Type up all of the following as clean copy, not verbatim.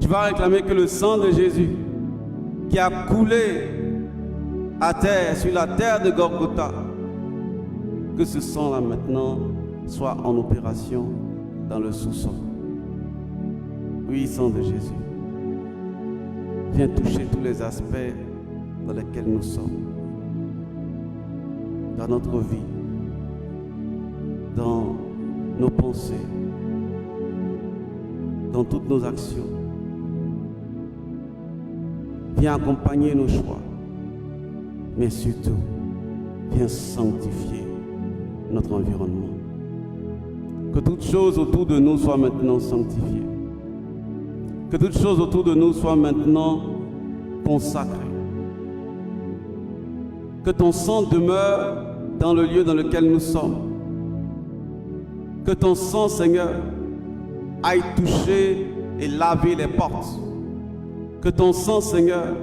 Tu vas réclamer que le sang de Jésus qui a coulé à terre, sur la terre de Golgotha, que ce sang-là maintenant soit en opération dans le sous-sol. Oui, sang de Jésus, viens toucher tous les aspects dans lesquels nous sommes, dans notre vie, dans nos pensées, dans toutes nos actions. Viens accompagner nos choix, mais surtout, viens sanctifier notre environnement. Que toute chose autour de nous soit maintenant sanctifiée. Que toute chose autour de nous soit maintenant consacrée. Que ton sang demeure dans le lieu dans lequel nous sommes. Que ton sang, Seigneur, aille toucher et laver les portes. Que ton sang, Seigneur,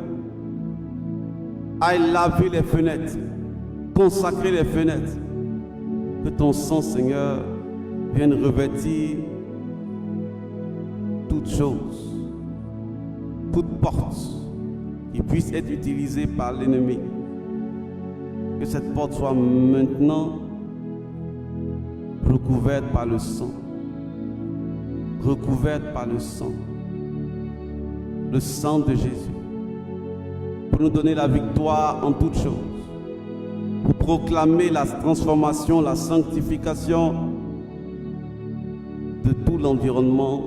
aille laver les fenêtres, consacrer les fenêtres. Que ton sang, Seigneur, vienne revêtir toutes choses, toute porte qui puisse être utilisée par l'ennemi. Que cette porte soit maintenant recouverte par le sang. Recouverte par le sang de Jésus, pour nous donner la victoire en toutes choses, pour proclamer la transformation, la sanctification de tout l'environnement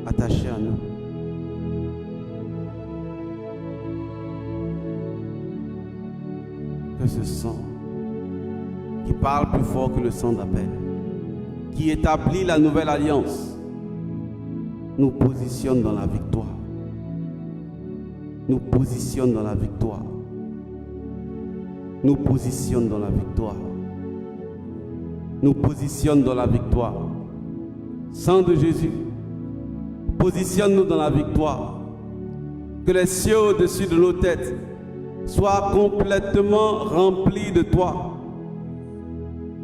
attaché à nous. Que ce sang qui parle plus fort que le sang d'Abel, qui établit la nouvelle alliance, nous positionne dans la victoire. Nous positionne dans la victoire. Nous positionne dans la victoire. Nous positionne dans la victoire. Sang de Jésus, positionne-nous dans la victoire. Que les cieux au-dessus de nos têtes soient complètement remplis de toi.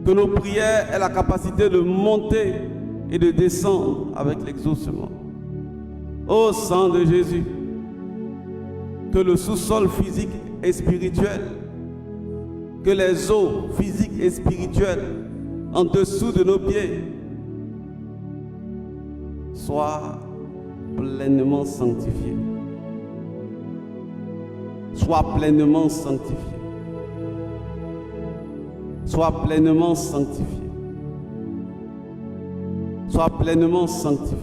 Que nos prières aient la capacité de monter et de descendre avec l'exaucement. Ô sang de Jésus, que le sous-sol physique et spirituel, que les eaux physiques et spirituelles en dessous de nos pieds soient pleinement sanctifiées. Soient pleinement sanctifiées. Sois pleinement sanctifié. Sois pleinement sanctifié.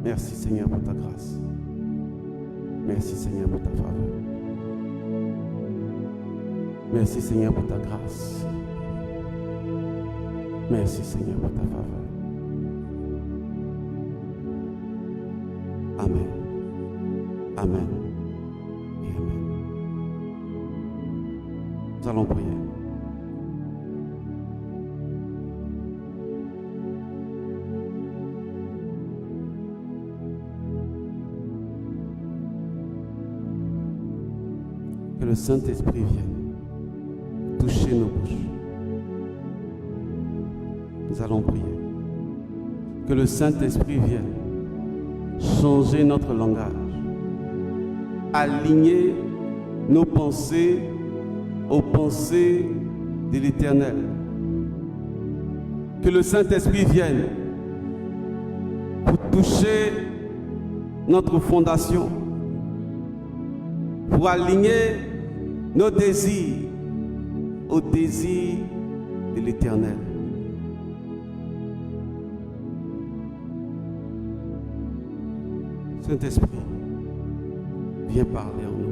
Merci Seigneur pour ta grâce. Merci Seigneur pour ta faveur. Merci Seigneur pour ta grâce. Merci Seigneur pour ta faveur. Amen. Amen. Nous allons prier. Que le Saint-Esprit vienne toucher nos bouches. Nous allons prier. Que le Saint-Esprit vienne changer notre langage, aligner nos pensées aux pensées de l'Éternel. Que le Saint-Esprit vienne pour toucher notre fondation, pour aligner nos désirs aux désirs de l'Éternel. Saint-Esprit, viens parler en nous.